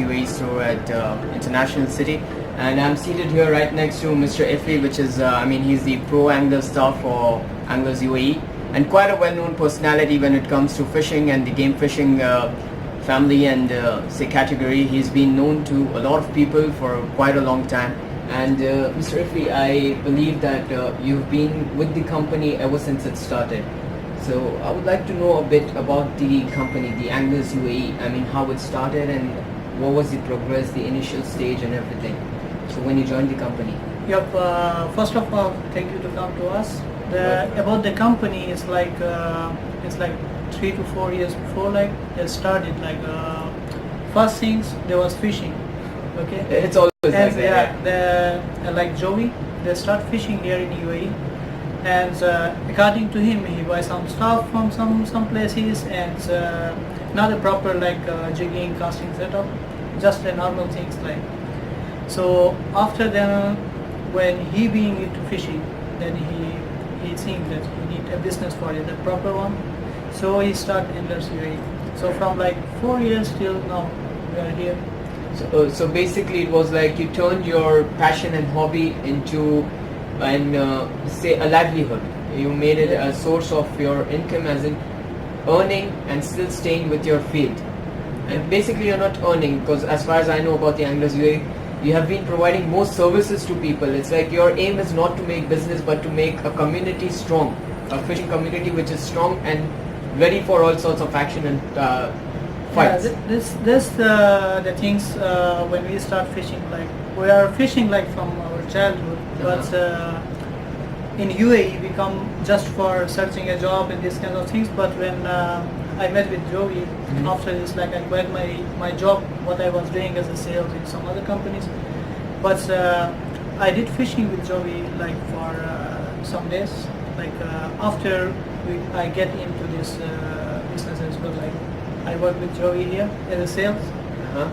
UAE store at International City, and I'm seated here right next to Mr. Iffi, which is he's the pro angler staff for Anglers UAE, and quite a well-known personality when it comes to fishing and the game fishing family and say category. He's been known to a lot of people for quite a long time. And Mr. Iffi, I believe that you've been with the company ever since it started. So I would like to know a bit about the company, the Anglers UAE. I mean, how it started and what was the progress, the initial stage and everything. So when you joined the company. Yep. First of all, thank you to come to us. About the company, it's like 3 to 4 years before, like it started. First things there was fishing. Okay. It's always like that. Yeah. Like Joey, they start fishing here in UAE, and according to him, he buys some stuff from some places, and not a proper jigging casting setup, just the normal things like. So after then, when he being into fishing, then he think that he need a business for it, the proper one. So he start Anglers UAE. So from 4 years till now, we are here. So basically, it was like you turned your passion and hobby into say a livelihood. You made it a source of your income, as in earning and still staying with your field. And basically, you're not earning because, as far as I know about the Anglers UAE, you have been providing more services to people. It's like your aim is not to make business, but to make a community strong, a fishing community which is strong and ready for all sorts of action and fights. Yeah, this the things when we start fishing. We are fishing from our childhood, but in UAE we come just for searching a job and these kind of things. But when I met with Joey, after this, I quit my job, what I was doing as a sales in some other companies. But I did fishing with Joey for some days. After I get into this business as well, I work with Joey here as a sales.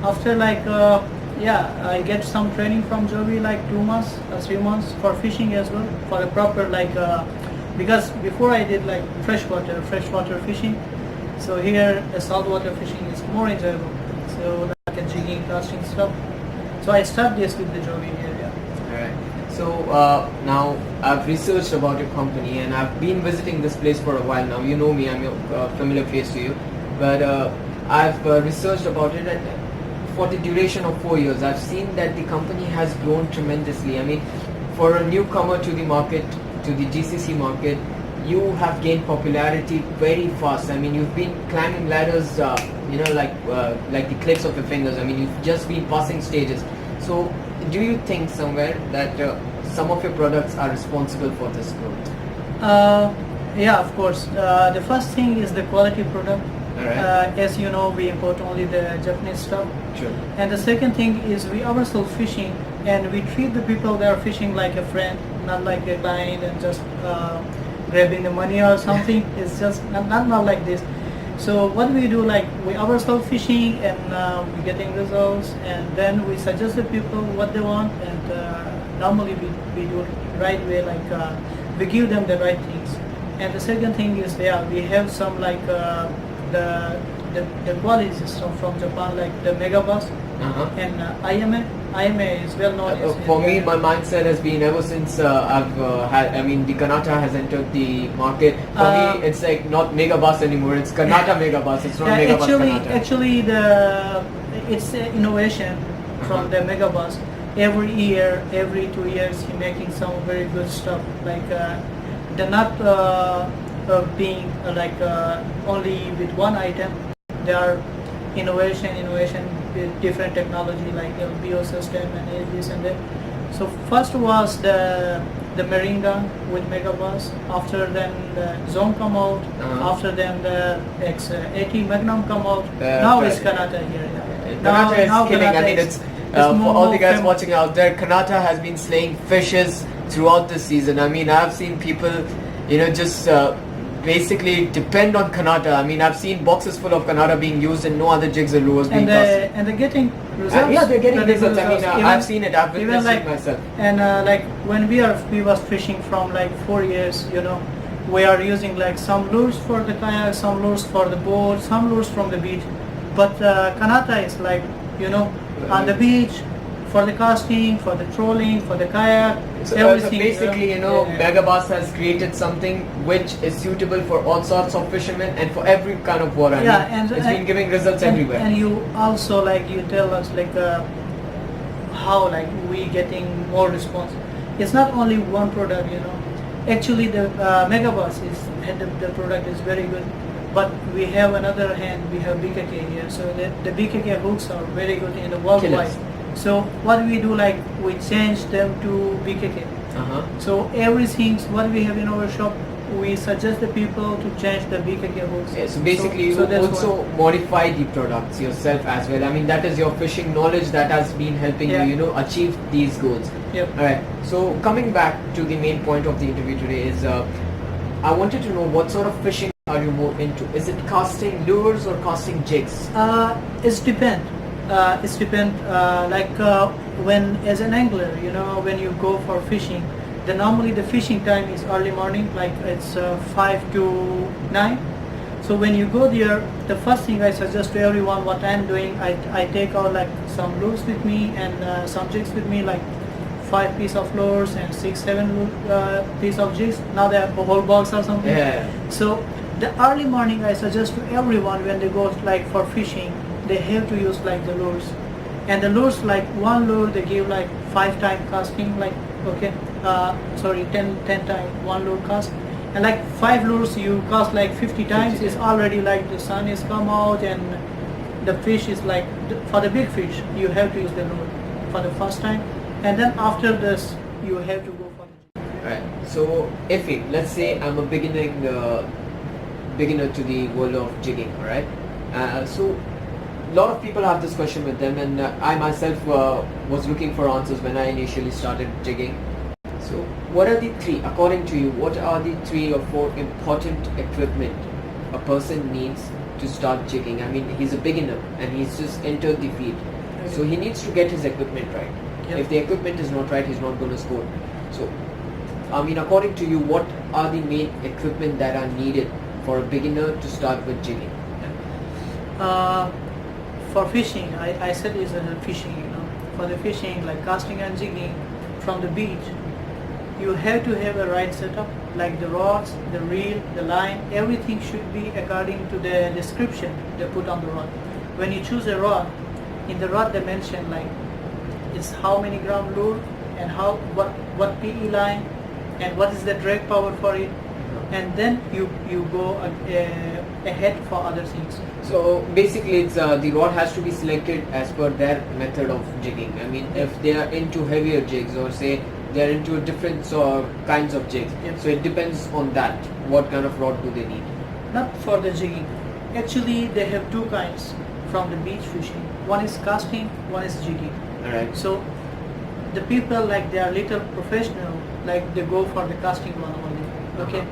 After I get some training from Joey 2 months or 3 months for fishing as well, for a proper because before I did freshwater fishing. So here saltwater fishing is more enjoyable. So jigging, casting stuff. So I start this with the Joey here. Yeah. Alright. So now I've researched about your company and I've been visiting this place for a while now. You know me, I'm a familiar face to you. But I've researched about it, and for the duration of 4 years, I've seen that the company has grown tremendously. I mean, for a newcomer to the market, to the GCC market, you have gained popularity very fast. I mean, you've been climbing ladders, like the clicks of your fingers. I mean, you've just been passing stages. So, do you think somewhere that some of your products are responsible for this growth? Yeah, of course. The first thing is the quality product. Right. As you know, we import only the Japanese stuff. Sure. And the second thing is we ourselves fishing, and we treat the people that are fishing like a friend, not like a client and just grabbing the money or something. It's just not like this. So what we do, we ourselves fishing and we getting results, and then we suggest the people what they want, and normally we do it right way, we give them the right things. And the second thing is, we have some the quality system from Japan, the Megabus and IMA is well known. For me, my mindset has been ever since the Kanata has entered the market. For me, it's not Megabus anymore. It's Kanata Megabus. It's not Megabus Kanata. Actually, it's innovation from the Megabus. Every year, every 2 years, he's making some very good stuff. They're not being only with one item. They are innovation with different technology like LBO system and this and that. So first was the Meringa with Megabus. After then the Zone come out. After then the X80 Magnum come out. Now it's Kanata here. Yeah. Kanata is killing. Kanata I mean, it's for all the guys watching out there. Kanata has been slaying fishes throughout the season. I mean, I've seen people, just basically depend on Kanata. I mean, I've seen boxes full of Kanata being used and no other jigs or lures being cast. And they're getting results. Yeah, they're getting results. I mean, Even, I've seen it. I've witnessed it myself. And when we was fishing from 4 years, we are using some lures for the kayak, some lures for the boat, some lures from the beach. But Kanata is you know, on the beach, for the casting, for the trolling, for the kayak, everything. Basically, Megabass has created something which is suitable for all sorts of fishermen and for every kind of water. And it's been giving results everywhere. And you also you tell us how we getting more response. It's not only one product, Actually, the Megabass the product is very good. But we have another hand, we have BKK here. So the BKK hooks are very good in the worldwide. So what we do, we change them to BKK. So everything what we have in our shop, we suggest the people to change the BKK hooks. Yeah, so basically you also modify the products yourself as well. I mean, that is your fishing knowledge that has been helping you, achieve these goals. Yep. Alright, so coming back to the main point of the interview today is, I wanted to know what sort of fishing are you more into? Is it casting lures or casting jigs? It's depend. When as an angler, when you go for fishing, then normally the fishing time is early morning, it's 5 to 9. So when you go there, the first thing I suggest to everyone, what I'm doing, I take out some lures with me and some jigs with me, 5 pieces of lures and 6-7 pieces of jigs. Now they have a whole box or something. Yeah. So the early morning I suggest to everyone when they go for fishing, they have to use the lures. And the lures, one lure they give 5 time casting, 10 time one lure cast. And 5 lures you cast 50 times, it's already the sun is come out and the fish is for the big fish, you have to use the lure for the first time. And then after this, you have to go for the jig. Alright, so Iffi, let's say I'm a beginner to the world of jigging, alright? So a lot of people have this question with them, and I myself was looking for answers when I initially started jigging. So what are the 3, according to you, what are the 3 or 4 important equipment a person needs to start jigging? I mean, he's a beginner and he's just entered the field. So he needs to get his equipment right. Yep. If the equipment is not right, he's not going to score. So, I mean, according to you, what are the main equipment that are needed for a beginner to start with jigging? For fishing, I said is fishing, For the fishing, casting and jigging from the beach, you have to have a right setup, the rods, the reel, the line, everything should be according to the description they put on the rod. When you choose a rod, in the rod they mention it's how many gram lure and what PE line and what is the drag power for it, and then you go ahead for other things. So basically it's the rod has to be selected as per their method of jigging. I mean, if they are into heavier jigs or say they are into different kinds of jigs, so it depends on that, what kind of rod do they need. Not for the jigging. Actually they have 2 kinds from the beach fishing. One is casting, one is jigging. Alright. So the people they are little professional, they go for the casting one only. Okay.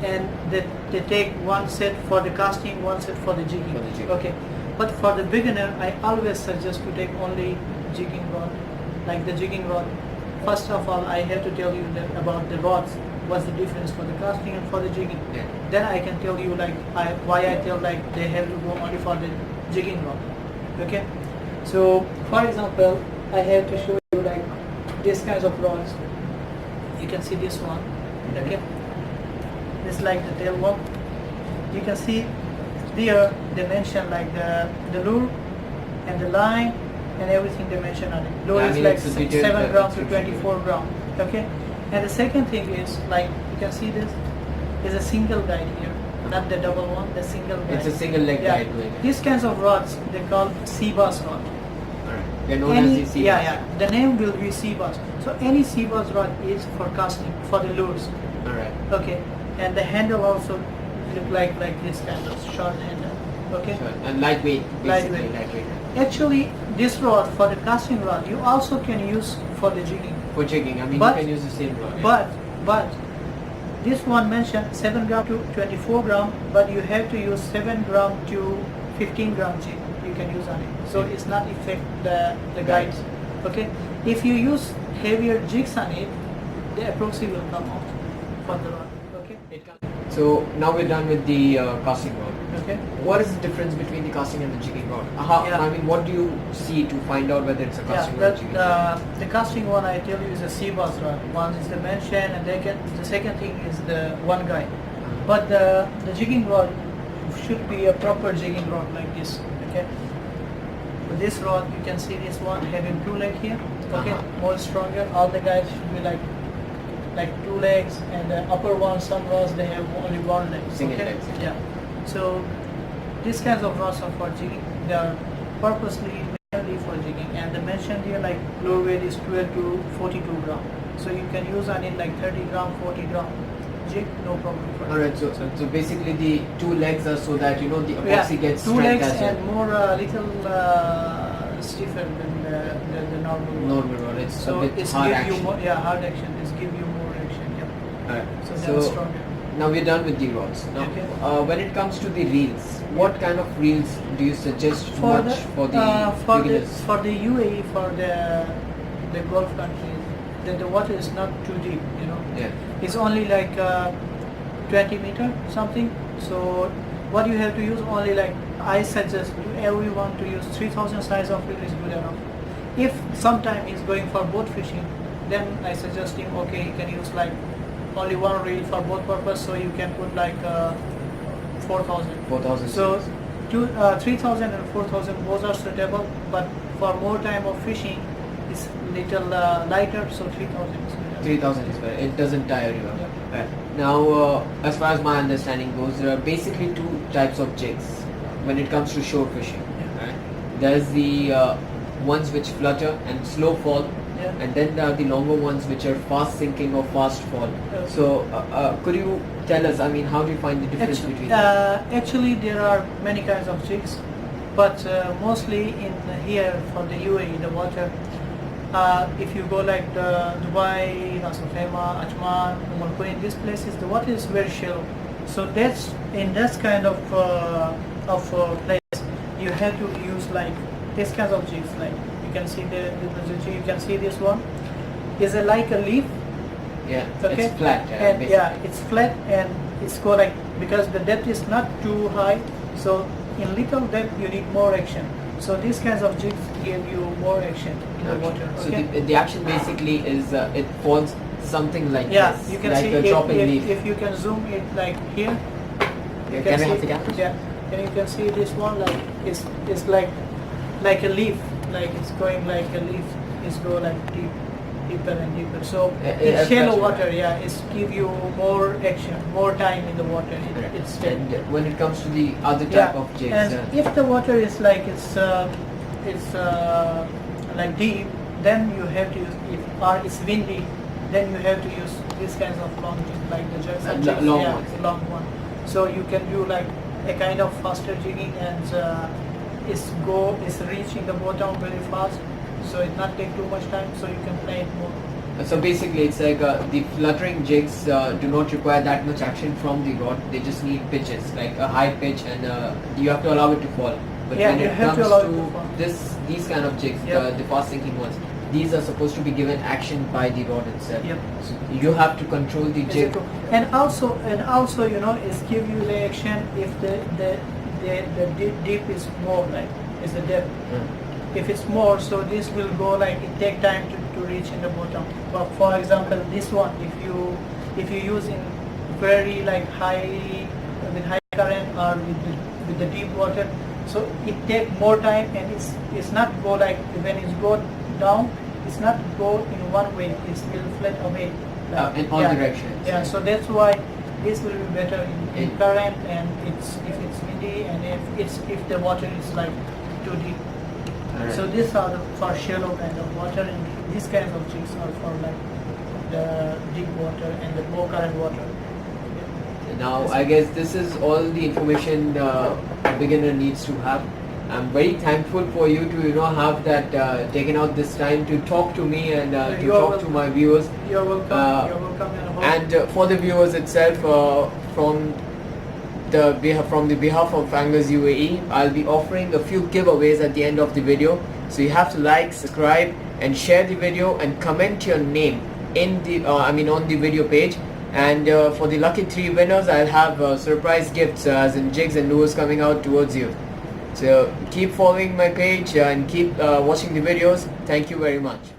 And they take one set for the casting, one set for the jigging. Okay. But for the beginner, I always suggest to take only jigging rod, the jigging rod. First of all, I have to tell you about the rods. What's the difference for the casting and for the jigging? Yeah. Then I can tell you why I tell they have to go only for the jigging rod. Okay. So for example, I have to show you these kinds of rods. You can see this one. Okay. It's the tail one. You can see there they mention the lure and the line and everything they mention on it. Lure is 7 gram to 24 gram. Okay. And the second thing is you can see this is a single guide here, not the double one, the single guide. It's a single leg guide. These kinds of rods they call sea bass rod. Alright. They're known as the sea bass. The name will be sea bass. So any sea bass rod is for casting, for the lures. Alright. Okay. And the handle also look like this kind of short handle. Okay. Sure. And lightweight. Basically lightweight. Actually, this rod for the casting rod you also can use for the jigging. For jigging, I mean you can use the same rod. But this one mentioned 7 gram to 24 gram, but you have to use 7 gram to 15 gram jig you can use on it. So it's not affect the guides. Okay. If you use heavier jigs on it, the epoxy will come out for the rod. Okay. So now we're done with the casting rod. Okay. What is the difference between the casting and the jigging rod? How, Yeah. I mean, what do you see to find out whether it's a casting Yeah, rod or jigging rod? the casting one I tell you is a C-bus rod. One is the mention, and the second thing is the one guy. But the jigging rod should be a proper jigging rod like this. Okay. With this rod, you can see this one having two legs here. Okay, more stronger. All the guys should be like two legs, and the upper one, some rods they have only one leg. Single okay? legs. Yeah. So these kinds of rods are for jigging. They are purposely mainly for jigging, and the mentioned here like low weight is 12 to 42 gram. So you can use on it like 30 gram, 40 gram jig, no problem for All right. So basically the two legs are so that the epoxy gets two strength legs as well. and more little stiffer than the normal one. Normal rod. It's So a bit it's hard give action. you more, hard action. It's give you more action. Yeah. All right. So they're stronger. Now we're done with the rods. Now, Okay. when it comes to the reels, what kind of reels do you suggest For for the beginners? for the UAE, for the Gulf countries, the water is not too deep. Yeah. It's only like 20 meter something. So what you have to use only like I suggest to everyone to use 3000 size of reel is good enough. If sometime he's going for boat fishing, then I suggest him okay, he can use like only one reel for both purpose. So you can put like 4000. 4,000. So 3000 and 4000 both are suitable, but for more time of fishing, it's little lighter. So 3000 is good. 3,000 is better. It doesn't tire you out. Yeah. Right. Now, as far as my understanding goes, there are basically two types of jigs when it comes to shore fishing. Yeah. Right? There's the ones which flutter and slow fall, Yeah. and then there are the longer ones which are fast sinking or fast fall. Okay. So, could you tell us? I mean, how do you find the difference between them? Actually, there are many kinds of jigs, but mostly in here for the UAE, the water. If you go like Dubai, Ras Al Khaimah, Ajman, Umm Quwain, these places, the water is very shallow. So that's in that kind of place, you have to use like this kind of jigs. Like you can see the jig, you can see this one is like a leaf. Yeah, Okay, it's flat. and basically. yeah, it's flat and it's go like because the depth is not too high. So in little depth you need more action. So these kinds of jigs give you more action in the water. So Okay. the action basically is it falls something like Yeah, this, you can like see a dropping leaf. if you can zoom it like here. You Can I see, have the camera? Yeah, and you can see this one like it's like a leaf, like it's going like a leaf. It's go like deeper and deeper. So in shallow water, yeah, it's give you more action, more time in the water. It's And when it comes to the other type of jigs, and if the water is like it's like deep, then you have to use or it's windy, then you have to use these kinds of long jigs like the jigs. Long yeah, ones. it's a long one. So you can do like a kind of faster jigging and it's reaching the bottom very fast. So it not take too much time. So you can play it more. so basically it's like the fluttering jigs do not require that much action from the rod. They just need pitches, like a high pitch, and you have to allow it to fall. But Yeah, when you it have to comes allow it to to fall. these kind of jigs, Yep. the fast sinking ones, these are supposed to be given action by the rod itself. Yep. So you have to control the jig. And also it's give you the action if the deep is more, like is the depth. If it's more, so this will go like it take time to reach in the bottom. But for example, this one, if you use in very like high with high current or with the deep water, so it take more time and it's not go like when it's go down, it's not go in one way. It will flat away. In all directions. Yeah, so that's why this will be better in current and if it's windy and if the water is like too deep. Alright. So these are for shallow kind of water, and these kinds of jigs are for like the deep water and the low current water. Now, I guess this is all the information a beginner needs to have. I'm very thankful for you to have that taken out this time to talk to me and to You're talk to welcome. my viewers. You're welcome. You're welcome. And for the viewers itself, from the behalf of Anglers UAE, I'll be offering a few giveaways at the end of the video. So you have to like, subscribe, and share the video and comment your name in the on the video page. And for the lucky 3 winners, I'll have surprise gifts as in jigs and lures coming out towards you. So keep following my page and keep watching the videos. Thank you very much.